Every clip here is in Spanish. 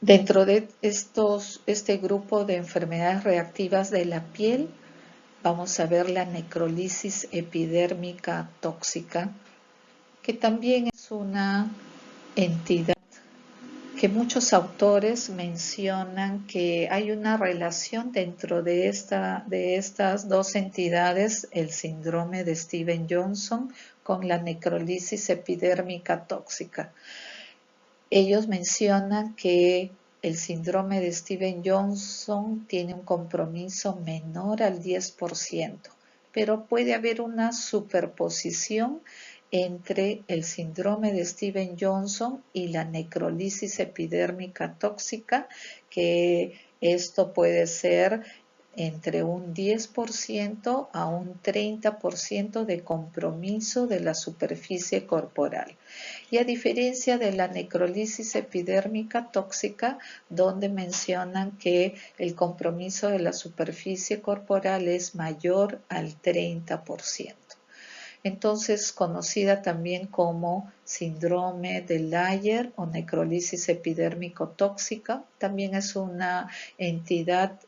Dentro de este grupo de enfermedades reactivas de la piel, vamos a ver la necrólisis epidérmica tóxica, que también es una entidad que muchos autores mencionan que hay una relación dentro de estas dos entidades, el síndrome de Stevens-Johnson con la necrólisis epidérmica tóxica. Ellos mencionan que el síndrome de Stevens-Johnson tiene un compromiso menor al 10%, pero puede haber una superposición entre el síndrome de Stevens-Johnson y la necrólisis epidérmica tóxica, que esto puede ser entre un 10% a un 30% de compromiso de la superficie corporal. Y a diferencia de la necrólisis epidérmica tóxica, donde mencionan que el compromiso de la superficie corporal es mayor al 30%. Entonces, conocida también como síndrome de Layer o necrólisis epidérmico tóxica, también es una entidad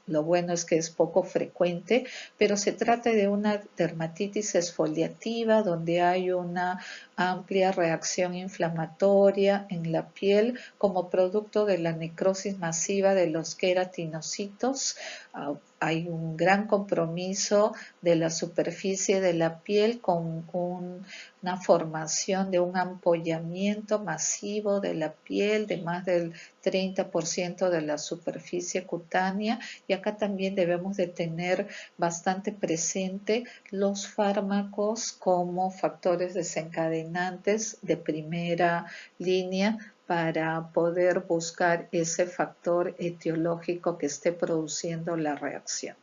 lo bueno es que es poco frecuente, pero se trata de una dermatitis exfoliativa donde hay una amplia reacción inflamatoria en la piel como producto de la necrosis masiva de los queratinocitos. Hay un gran compromiso de la superficie de la piel con una formación de un ampollamiento masivo de la piel de más del 30% de la superficie cutánea, y acá también debemos de tener bastante presente los fármacos como factores desencadenantes de primera línea para poder buscar ese factor etiológico que esté produciendo la reacción.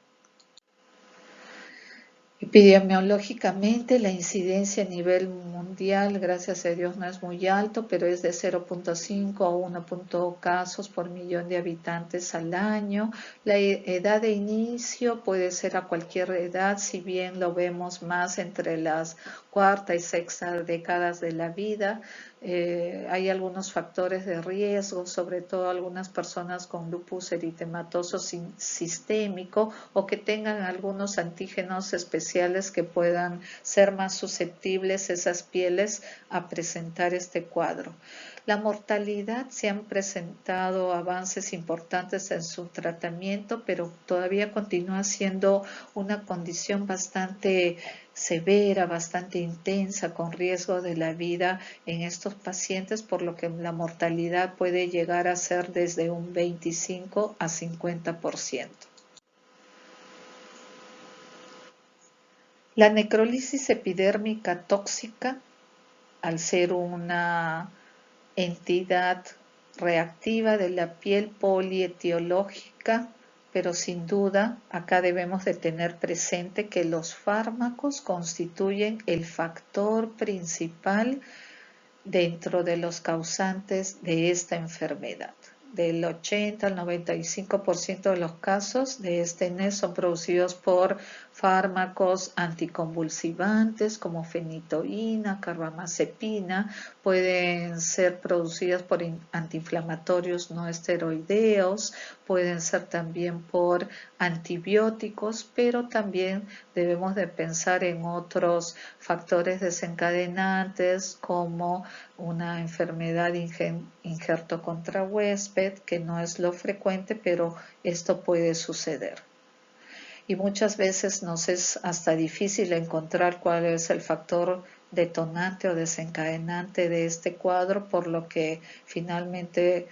Epidemiológicamente, la incidencia a nivel mundial, gracias a Dios, no es muy alto, pero es de 0.5 a 1 casos por millón de habitantes al año. La edad de inicio puede ser a cualquier edad, si bien lo vemos más entre las cuarta y sexta décadas de la vida. Hay algunos factores de riesgo, sobre todo algunas personas con lupus eritematoso sistémico o que tengan algunos antígenos especiales que puedan ser más susceptibles esas pieles a presentar este cuadro. La mortalidad, se han presentado avances importantes en su tratamiento, pero todavía continúa siendo una condición bastante severa, bastante intensa, con riesgo de la vida en estos pacientes, por lo que la mortalidad puede llegar a ser desde un 25 a 50%. La necrólisis epidérmica tóxica, al ser una entidad reactiva de la piel polietiológica, pero sin duda acá debemos de tener presente que los fármacos constituyen el factor principal dentro de los causantes de esta enfermedad. Del 80 al 95% de los casos de este NES son producidos por fármacos anticonvulsivantes como fenitoína, carbamazepina, pueden ser producidas por antiinflamatorios no esteroideos, pueden ser también por antibióticos, pero también debemos de pensar en otros factores desencadenantes como una enfermedad injerto contra huésped, que no es lo frecuente, pero esto puede suceder. Y muchas veces nos es hasta difícil encontrar cuál es el factor detonante o desencadenante de este cuadro, por lo que finalmente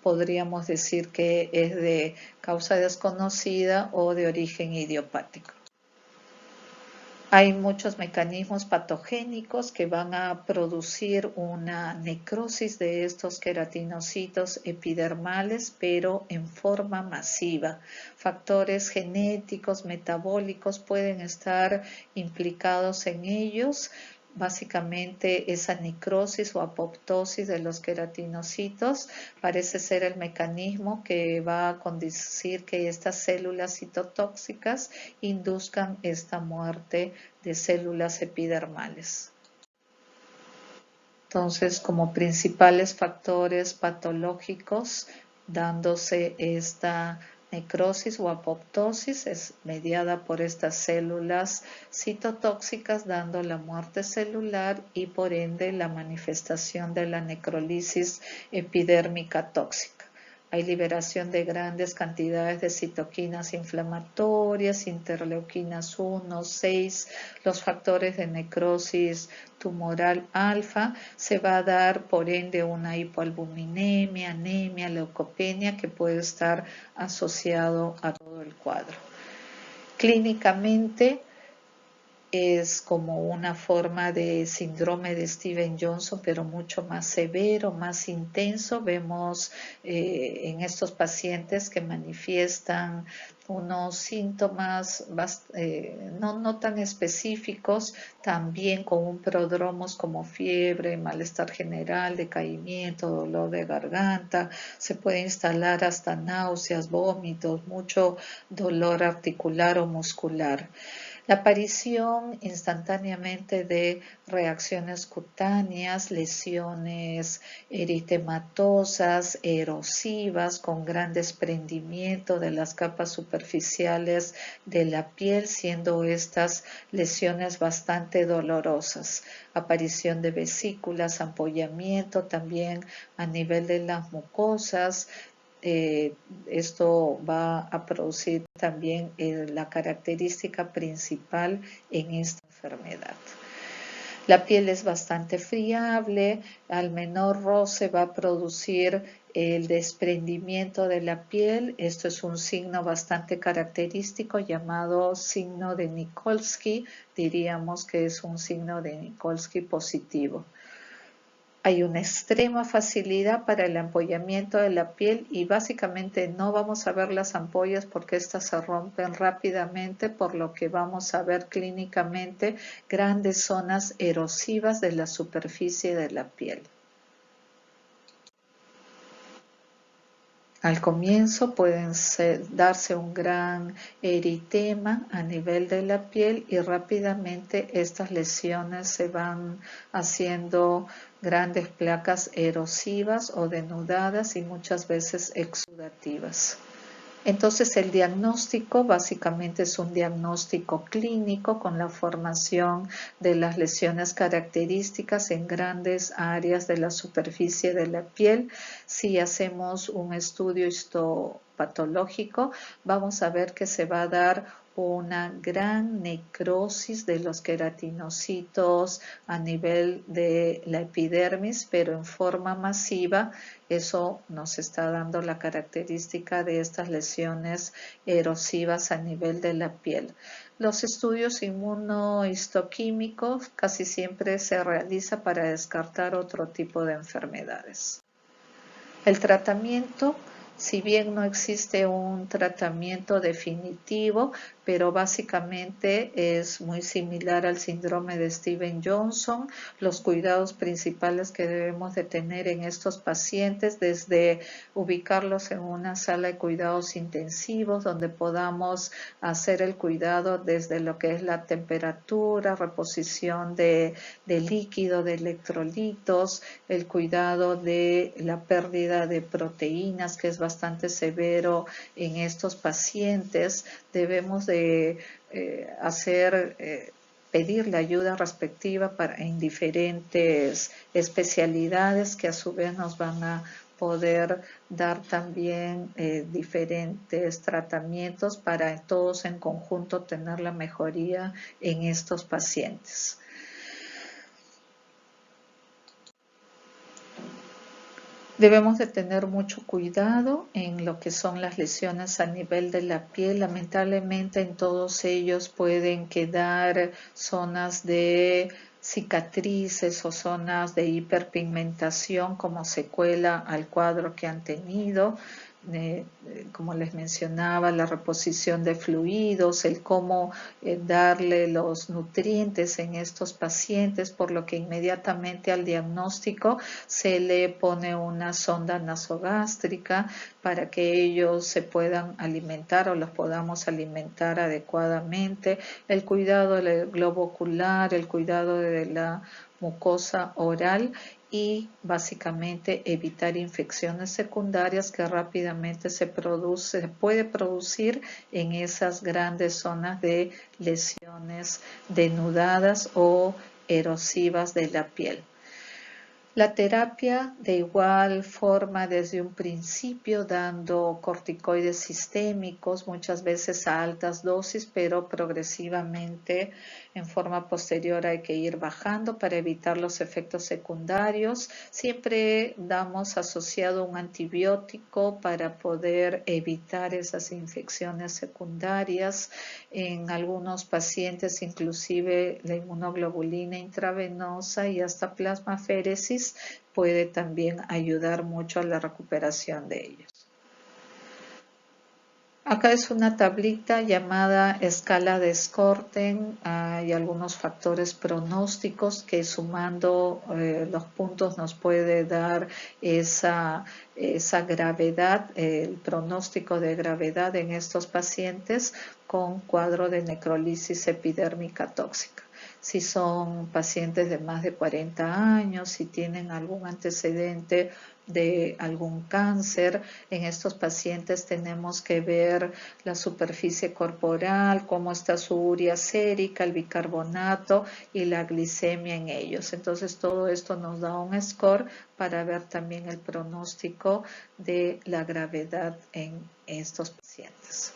podríamos decir que es de causa desconocida o de origen idiopático. Hay muchos mecanismos patogénicos que van a producir una necrosis de estos queratinocitos epidermales, pero en forma masiva. Factores genéticos, metabólicos pueden estar implicados en ellos. Básicamente esa necrosis o apoptosis de los queratinocitos parece ser el mecanismo que va a conducir que estas células citotóxicas induzcan esta muerte de células epidermales. Entonces, como principales factores patológicos, dándose esta necrosis o apoptosis, es mediada por estas células citotóxicas, dando la muerte celular y por ende la manifestación de la necrolisis epidérmica tóxica. Hay liberación de grandes cantidades de citoquinas inflamatorias, interleuquinas 1, 6, los factores de necrosis tumoral alfa, se va a dar por ende una hipoalbuminemia, anemia, leucopenia que puede estar asociado a todo el cuadro. Clínicamente es como una forma de síndrome de Stevens-Johnson, pero mucho más severo, más intenso. Vemos en estos pacientes que manifiestan unos síntomas no tan específicos, también con un prodromos como fiebre, malestar general, decaimiento, dolor de garganta, se puede instalar hasta náuseas, vómitos, mucho dolor articular o muscular. La aparición instantáneamente de reacciones cutáneas, lesiones eritematosas, erosivas, con gran desprendimiento de las capas superficiales de la piel, siendo estas lesiones bastante dolorosas. Aparición de vesículas, ampollamiento también a nivel de las mucosas. Esto va a producir también la característica principal en esta enfermedad. La piel es bastante friable, al menor roce va a producir el desprendimiento de la piel. Esto es un signo bastante característico llamado signo de Nikolsky. Diríamos que es un signo de Nikolsky positivo. Hay una extrema facilidad para el ampollamiento de la piel y básicamente no vamos a ver las ampollas porque estas se rompen rápidamente, por lo que vamos a ver clínicamente grandes zonas erosivas de la superficie de la piel. Al comienzo pueden darse un gran eritema a nivel de la piel y rápidamente estas lesiones se van haciendo grandes placas erosivas o denudadas y muchas veces exudativas. Entonces el diagnóstico básicamente es un diagnóstico clínico con la formación de las lesiones características en grandes áreas de la superficie de la piel. Si hacemos un estudio histopatológico, vamos a ver que se va a dar una gran necrosis de los queratinocitos a nivel de la epidermis, pero en forma masiva. Eso nos está dando la característica de estas lesiones erosivas a nivel de la piel. Los estudios inmunohistoquímicos casi siempre se realiza para descartar otro tipo de enfermedades. El tratamiento, si bien no existe un tratamiento definitivo, pero básicamente es muy similar al síndrome de Stevens-Johnson. Los cuidados principales que debemos de tener en estos pacientes, desde ubicarlos en una sala de cuidados intensivos, donde podamos hacer el cuidado desde lo que es la temperatura, reposición de líquido, de electrolitos, el cuidado de la pérdida de proteínas, que es bastante severo en estos pacientes. Debemos de pedir la ayuda respectiva en diferentes especialidades que a su vez nos van a poder dar también diferentes tratamientos para todos en conjunto tener la mejoría en estos pacientes. Debemos de tener mucho cuidado en lo que son las lesiones a nivel de la piel. Lamentablemente en todos ellos pueden quedar zonas de cicatrices o zonas de hiperpigmentación como secuela al cuadro que han tenido. Como les mencionaba, la reposición de fluidos, el cómo darle los nutrientes en estos pacientes, por lo que inmediatamente al diagnóstico se le pone una sonda nasogástrica para que ellos se puedan alimentar o los podamos alimentar adecuadamente, el cuidado del globo ocular, el cuidado de la mucosa oral y básicamente evitar infecciones secundarias que rápidamente se puede producir en esas grandes zonas de lesiones denudadas o erosivas de la piel. La terapia de igual forma desde un principio dando corticoides sistémicos, muchas veces a altas dosis, pero progresivamente en forma posterior hay que ir bajando para evitar los efectos secundarios. Siempre damos asociado un antibiótico para poder evitar esas infecciones secundarias. En algunos pacientes inclusive la inmunoglobulina intravenosa y hasta plasmaféresis puede también ayudar mucho a la recuperación de ellos. Acá es una tablita llamada escala de Skorten. Hay algunos factores pronósticos que sumando los puntos nos puede dar esa gravedad, el pronóstico de gravedad en estos pacientes con cuadro de necrolisis epidérmica tóxica. Si son pacientes de más de 40 años, si tienen algún antecedente de algún cáncer, en estos pacientes tenemos que ver la superficie corporal, cómo está su urea sérica, el bicarbonato y la glicemia en ellos. Entonces todo esto nos da un score para ver también el pronóstico de la gravedad en estos pacientes.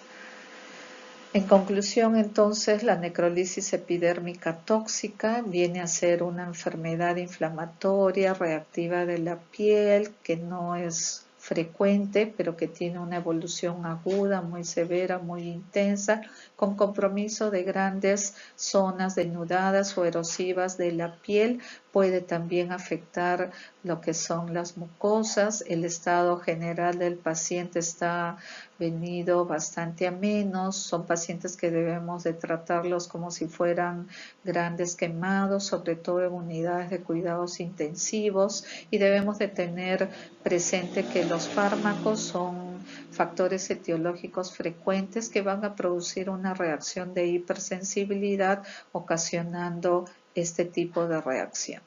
En conclusión, entonces, la necrolisis epidérmica tóxica viene a ser una enfermedad inflamatoria reactiva de la piel que no es frecuente, pero que tiene una evolución aguda, muy severa, muy intensa, con compromiso de grandes zonas denudadas o erosivas de la piel. Puede también afectar lo que son las mucosas. El estado general del paciente está venido bastante a menos. Son pacientes que debemos de tratarlos como si fueran grandes quemados, sobre todo en unidades de cuidados intensivos, y debemos de tener presente que los fármacos son factores etiológicos frecuentes que van a producir una reacción de hipersensibilidad ocasionando este tipo de reacción.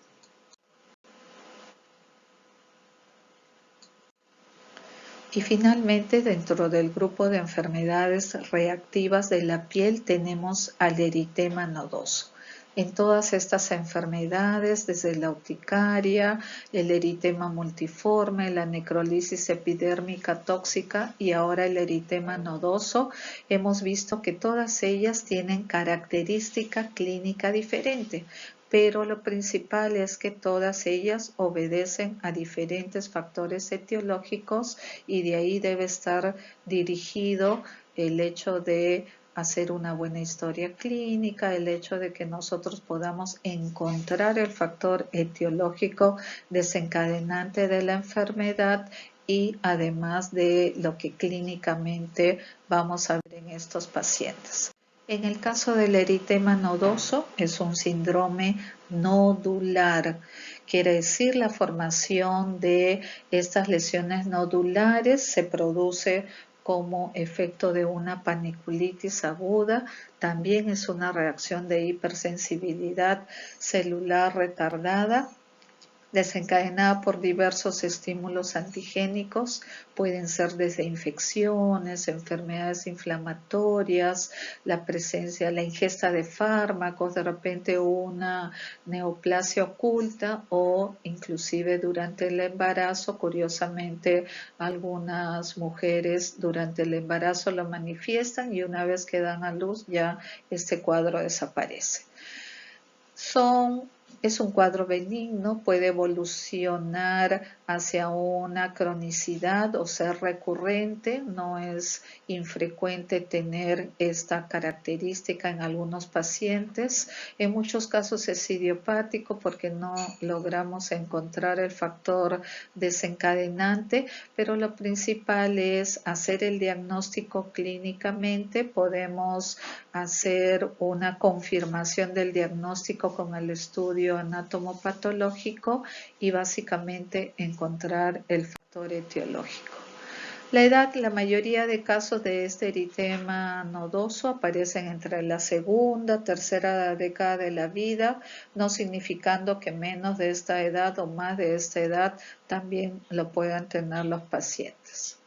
Y finalmente, dentro del grupo de enfermedades reactivas de la piel tenemos al eritema nodoso. En todas estas enfermedades, desde la urticaria, el eritema multiforme, la necrolisis epidérmica tóxica y ahora el eritema nodoso, hemos visto que todas ellas tienen característica clínica diferente, pero lo principal es que todas ellas obedecen a diferentes factores etiológicos y de ahí debe estar dirigido el hecho de hacer una buena historia clínica, el hecho de que nosotros podamos encontrar el factor etiológico desencadenante de la enfermedad y además de lo que clínicamente vamos a ver en estos pacientes. En el caso del eritema nodoso es un síndrome nodular, quiere decir la formación de estas lesiones nodulares se produce como efecto de una paniculitis aguda, también es una reacción de hipersensibilidad celular retardada desencadenada por diversos estímulos antigénicos, pueden ser desde infecciones, enfermedades inflamatorias, la presencia, la ingesta de fármacos, de repente una neoplasia oculta o inclusive durante el embarazo, curiosamente algunas mujeres durante el embarazo lo manifiestan y una vez que dan a luz ya este cuadro desaparece. Es un cuadro benigno, puede evolucionar hacia una cronicidad o ser recurrente, no es infrecuente tener esta característica en algunos pacientes. En muchos casos es idiopático porque no logramos encontrar el factor desencadenante, pero lo principal es hacer el diagnóstico clínicamente. Podemos hacer una confirmación del diagnóstico con el estudio anatomopatológico y básicamente encontrar el factor etiológico. La edad, la mayoría de casos de este eritema nodoso aparecen entre la segunda, tercera década de la vida, no significando que menos de esta edad o más de esta edad también lo puedan tener los pacientes.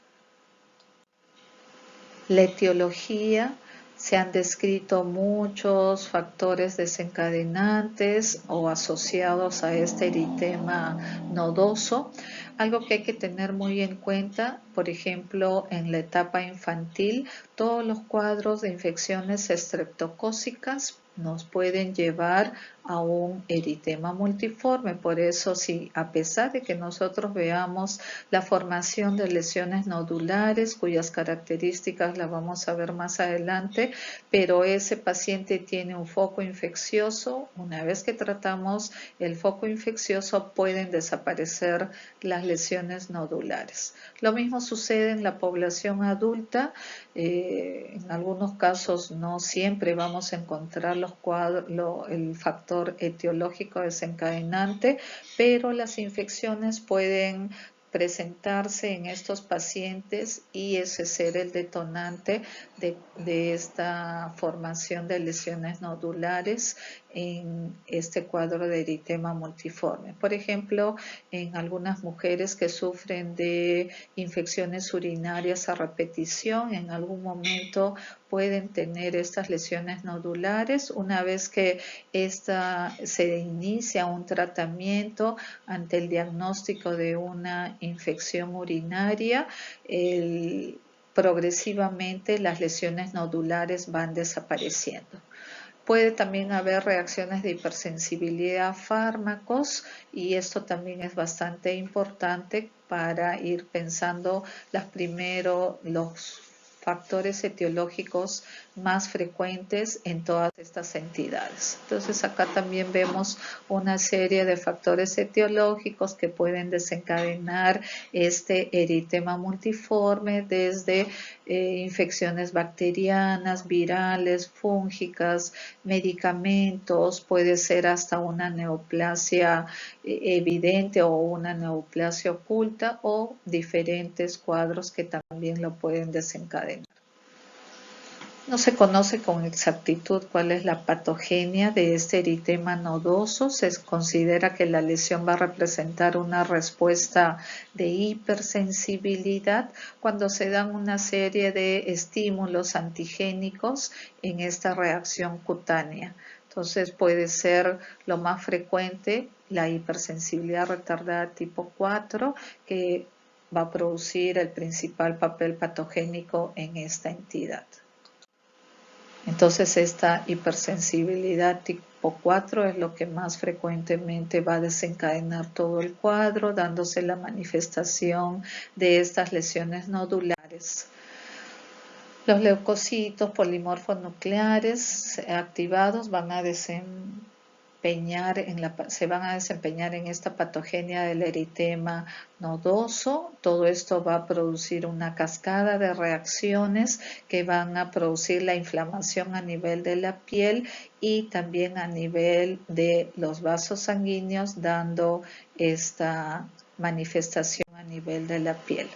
La etiología, se han descrito muchos factores desencadenantes o asociados a este eritema nodoso. Algo que hay que tener muy en cuenta, por ejemplo, en la etapa infantil, todos los cuadros de infecciones estreptocócicas nos pueden llevar a un eritema multiforme. Por eso, si a pesar de que nosotros veamos la formación de lesiones nodulares, cuyas características las vamos a ver más adelante, pero ese paciente tiene un foco infeccioso, una vez que tratamos el foco infeccioso pueden desaparecer las lesiones nodulares. Lo mismo sucede en la población adulta. En algunos casos no siempre vamos a encontrar el factor etiológico desencadenante, pero las infecciones pueden presentarse en estos pacientes y ese ser el detonante de esta formación de lesiones nodulares en este cuadro de eritema multiforme. Por ejemplo, en algunas mujeres que sufren de infecciones urinarias a repetición, en algún momento pueden tener estas lesiones nodulares. Una vez que se inicia un tratamiento ante el diagnóstico de una infección urinaria, progresivamente las lesiones nodulares van desapareciendo. Puede también haber reacciones de hipersensibilidad a fármacos y esto también es bastante importante para ir pensando los factores etiológicos más frecuentes en todas estas entidades. Entonces acá también vemos una serie de factores etiológicos que pueden desencadenar este eritema multiforme, desde infecciones bacterianas, virales, fúngicas, medicamentos, puede ser hasta una neoplasia evidente o una neoplasia oculta o diferentes cuadros que también lo pueden desencadenar. No se conoce con exactitud cuál es la patogenia de este eritema nodoso. Se considera que la lesión va a representar una respuesta de hipersensibilidad cuando se dan una serie de estímulos antigénicos en esta reacción cutánea. Entonces puede ser lo más frecuente la hipersensibilidad retardada tipo 4, que va a producir el principal papel patogénico en esta entidad. Entonces esta hipersensibilidad tipo 4 es lo que más frecuentemente va a desencadenar todo el cuadro, dándose la manifestación de estas lesiones nodulares. Los leucocitos polimorfos nucleares activados se van a desempeñar en esta patogenia del eritema nodoso. Todo esto va a producir una cascada de reacciones que van a producir la inflamación a nivel de la piel y también a nivel de los vasos sanguíneos, dando esta manifestación a nivel de la piel.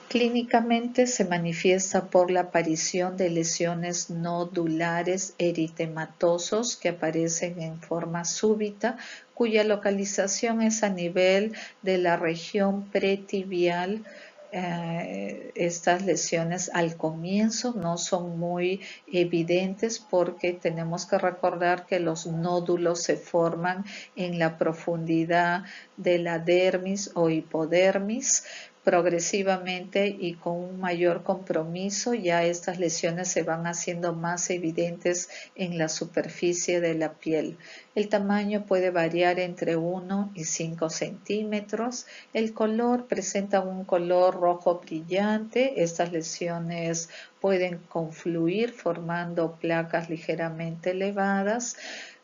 Clínicamente se manifiesta por la aparición de lesiones nodulares eritematosos que aparecen en forma súbita, cuya localización es a nivel de la región pretibial. Estas lesiones al comienzo no son muy evidentes porque tenemos que recordar que los nódulos se forman en la profundidad de la dermis o hipodermis. Progresivamente y con un mayor compromiso, ya estas lesiones se van haciendo más evidentes en la superficie de la piel. El tamaño puede variar entre 1 y 5 centímetros. El color presenta un color rojo brillante. Estas lesiones pueden confluir formando placas ligeramente elevadas.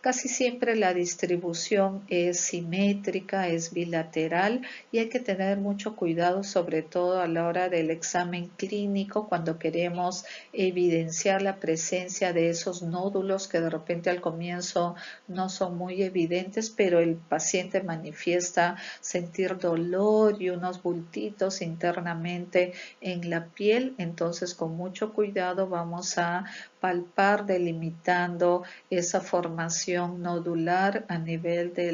Casi siempre la distribución es simétrica, es bilateral y hay que tener mucho cuidado, sobre todo a la hora del examen clínico, cuando queremos evidenciar la presencia de esos nódulos que de repente al comienzo no son muy evidentes, pero el paciente manifiesta sentir dolor y unos bultitos internamente en la piel. Entonces, con mucho cuidado vamos a palpar delimitando esa formación nodular a nivel de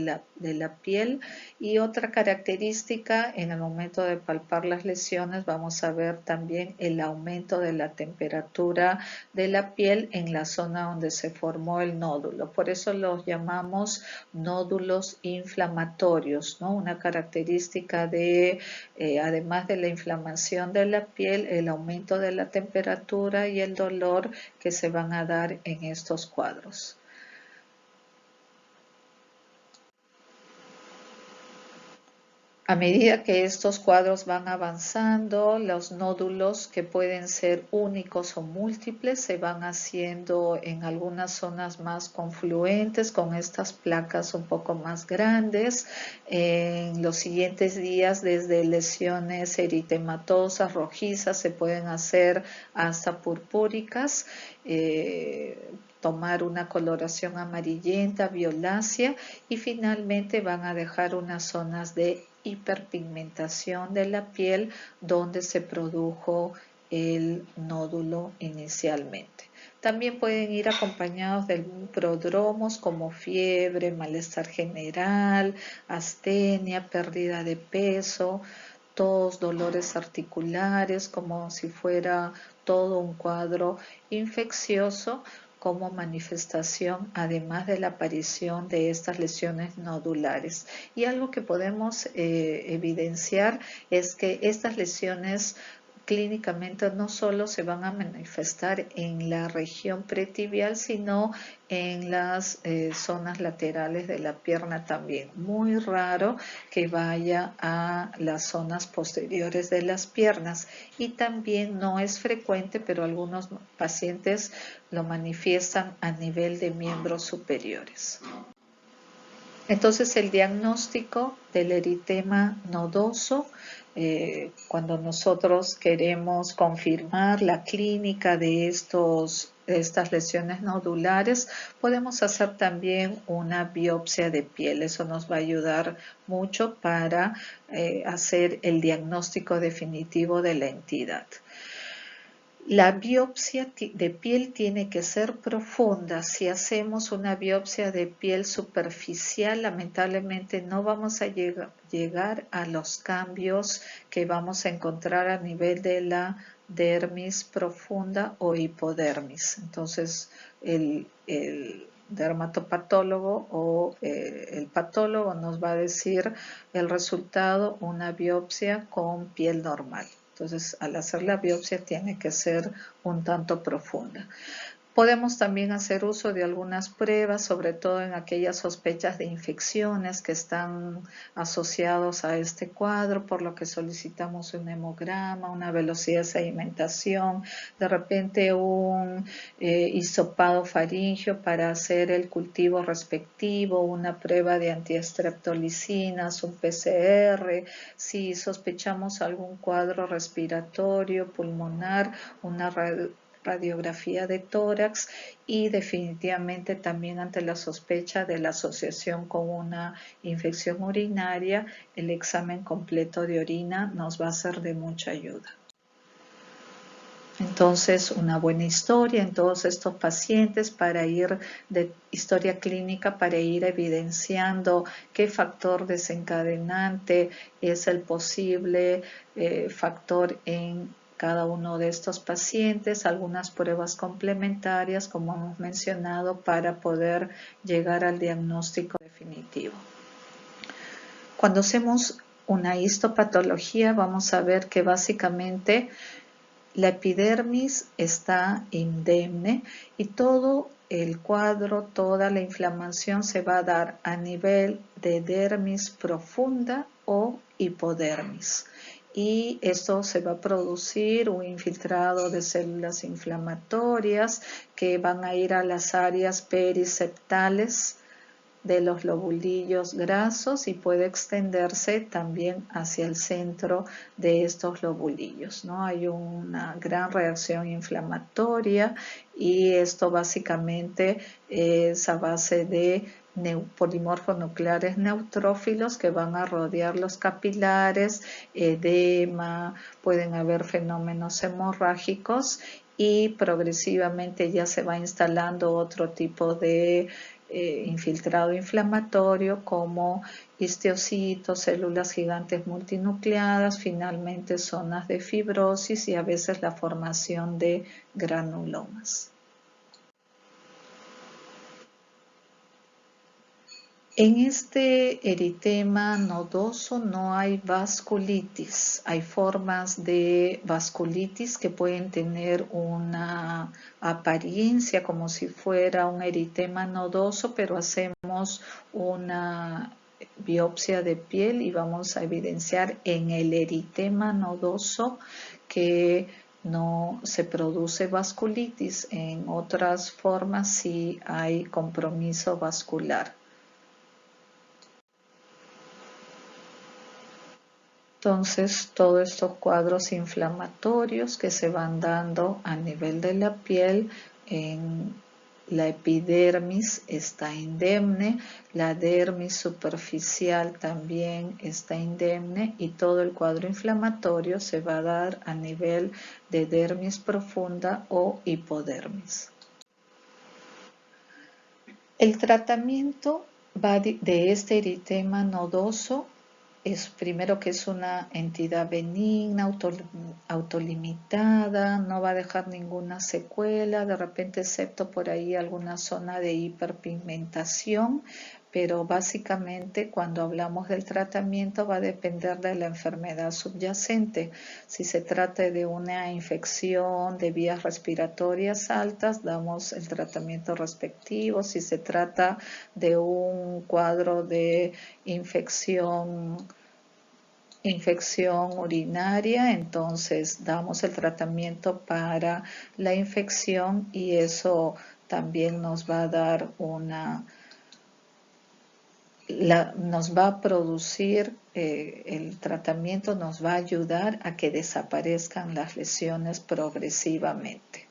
la piel. Y otra característica, en el momento de palpar las lesiones vamos a ver también el aumento de la temperatura de la piel en la zona donde se formó el nódulo. Por eso los llamamos nódulos inflamatorios, ¿no? Una característica de, además de la inflamación de la piel, el aumento de la temperatura y el dolor que se van a dar en estos cuadros. A medida que estos cuadros van avanzando, los nódulos, que pueden ser únicos o múltiples, se van haciendo en algunas zonas más confluentes con estas placas un poco más grandes. En los siguientes días, desde lesiones eritematosas, rojizas, se pueden hacer hasta purpúricas. Tomar una coloración amarillenta, violácea, y finalmente van a dejar unas zonas de hiperpigmentación de la piel donde se produjo el nódulo inicialmente. También pueden ir acompañados de prodromos como fiebre, malestar general, astenia, pérdida de peso, tos, dolores articulares, como si fuera todo un cuadro infeccioso como manifestación, además de la aparición de estas lesiones nodulares. Y algo que podemos evidenciar es que estas lesiones clínicamente no solo se van a manifestar en la región pretibial, sino en las zonas laterales de la pierna también. Muy raro que vaya a las zonas posteriores de las piernas, y también no es frecuente, pero algunos pacientes lo manifiestan a nivel de miembros superiores. Entonces, el diagnóstico del eritema nodoso, cuando nosotros queremos confirmar la clínica de estas lesiones nodulares, podemos hacer también una biopsia de piel. Eso nos va a ayudar mucho para hacer el diagnóstico definitivo de la entidad. La biopsia de piel tiene que ser profunda. Si hacemos una biopsia de piel superficial, lamentablemente no vamos a llegar a los cambios que vamos a encontrar a nivel de la dermis profunda o hipodermis. Entonces, el dermatopatólogo o el patólogo nos va a decir el resultado, una biopsia con piel normal. Entonces, al hacer la biopsia tiene que ser un tanto profunda. Podemos también hacer uso de algunas pruebas, sobre todo en aquellas sospechas de infecciones que están asociados a este cuadro, por lo que solicitamos un hemograma, una velocidad de sedimentación, de repente un hisopado faríngeo para hacer el cultivo respectivo, una prueba de antiestreptolicinas, un PCR, si sospechamos algún cuadro respiratorio, pulmonar, una radiografía de tórax, y definitivamente también ante la sospecha de la asociación con una infección urinaria, el examen completo de orina nos va a ser de mucha ayuda. Entonces, una buena historia en todos estos pacientes para ir de historia clínica, para ir evidenciando qué factor desencadenante es el posible factor en cada uno de estos pacientes, algunas pruebas complementarias, como hemos mencionado, para poder llegar al diagnóstico definitivo. Cuando hacemos una histopatología, vamos a ver que básicamente la epidermis está indemne y todo el cuadro, toda la inflamación se va a dar a nivel de dermis profunda o hipodermis. Y esto se va a producir un infiltrado de células inflamatorias que van a ir a las áreas periceptales de los lobulillos grasos y puede extenderse también hacia el centro de estos lobulillos, ¿no? Hay una gran reacción inflamatoria y esto básicamente es a base de polimorfos nucleares neutrófilos que van a rodear los capilares, edema, pueden haber fenómenos hemorrágicos y progresivamente ya se va instalando otro tipo de infiltrado inflamatorio como histiocitos, células gigantes multinucleadas, finalmente zonas de fibrosis y a veces la formación de granulomas. En este eritema nodoso no hay vasculitis, hay formas de vasculitis que pueden tener una apariencia como si fuera un eritema nodoso, pero hacemos una biopsia de piel y vamos a evidenciar en el eritema nodoso que no se produce vasculitis. En otras formas sí hay compromiso vascular. Entonces, todos estos cuadros inflamatorios que se van dando a nivel de la piel, en la epidermis está indemne, la dermis superficial también está indemne y todo el cuadro inflamatorio se va a dar a nivel de dermis profunda o hipodermis. El tratamiento va de este eritema nodoso es primero que es una entidad benigna, autolimitada, no va a dejar ninguna secuela, de repente excepto por ahí alguna zona de hiperpigmentación, pero básicamente cuando hablamos del tratamiento va a depender de la enfermedad subyacente. Si se trata de una infección de vías respiratorias altas, damos el tratamiento respectivo. Si se trata de un cuadro de infección urinaria, entonces damos el tratamiento para la infección y eso también nos va a dar nos va a producir, el tratamiento nos va a ayudar a que desaparezcan las lesiones progresivamente.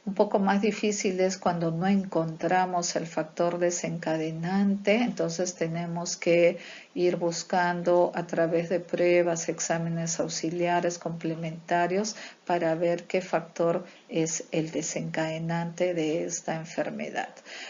Un poco más difícil es cuando no encontramos el factor desencadenante, entonces tenemos que ir buscando a través de pruebas, exámenes auxiliares complementarios para ver qué factor es el desencadenante de esta enfermedad.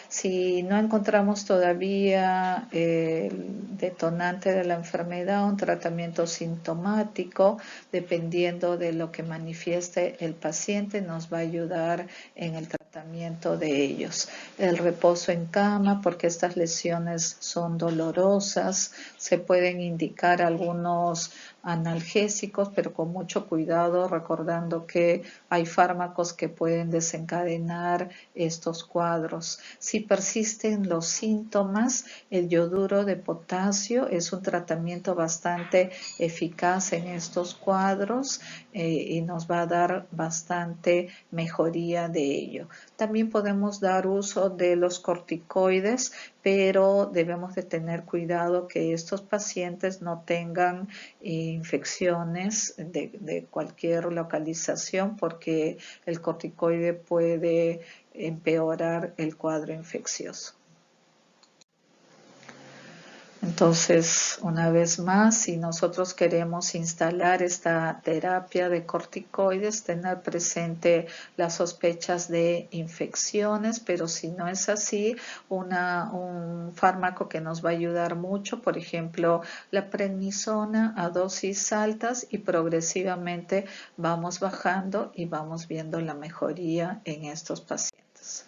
Si no encontramos todavía el detonante de la enfermedad, un tratamiento sintomático, dependiendo de lo que manifieste el paciente, nos va a ayudar en el tratamiento de ellos. El reposo en cama, porque estas lesiones son dolorosas, se pueden indicar algunos analgésicos, pero con mucho cuidado, recordando que hay fármacos que pueden desencadenar estos cuadros. Si persisten los síntomas, el yoduro de potasio es un tratamiento bastante eficaz en estos cuadros y nos va a dar bastante mejoría de ello. También podemos dar uso de los corticoides, pero debemos de tener cuidado que estos pacientes no tengan infecciones de cualquier localización porque el corticoide puede empeorar el cuadro infeccioso. Entonces, una vez más, si nosotros queremos instalar esta terapia de corticoides, tener presente las sospechas de infecciones, pero si no es así, un fármaco que nos va a ayudar mucho, por ejemplo, la prednisona a dosis altas y progresivamente vamos bajando y vamos viendo la mejoría en estos pacientes.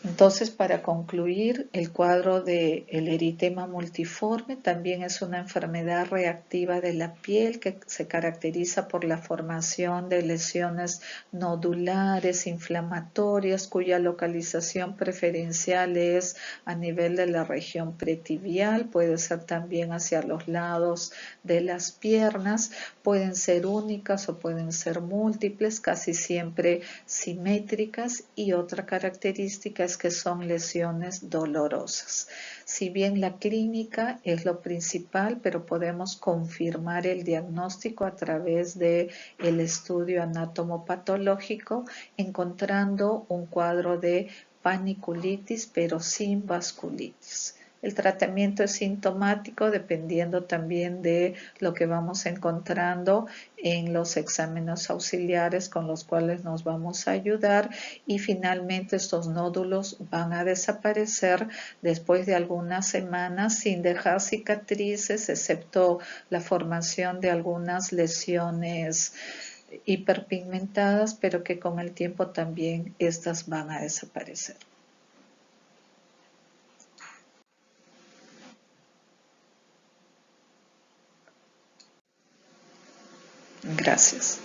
Entonces, para concluir, el cuadro del eritema multiforme también es una enfermedad reactiva de la piel que se caracteriza por la formación de lesiones nodulares, inflamatorias, cuya localización preferencial es a nivel de la región pretibial, puede ser también hacia los lados de las piernas, pueden ser únicas o pueden ser múltiples, casi siempre simétricas, y otra característica es es que son lesiones dolorosas. Si bien la clínica es lo principal, pero podemos confirmar el diagnóstico a través de el estudio anatomopatológico, encontrando un cuadro de paniculitis, pero sin vasculitis. El tratamiento es sintomático dependiendo también de lo que vamos encontrando en los exámenes auxiliares con los cuales nos vamos a ayudar, y finalmente estos nódulos van a desaparecer después de algunas semanas sin dejar cicatrices, excepto la formación de algunas lesiones hiperpigmentadas, pero que con el tiempo también estas van a desaparecer. Gracias.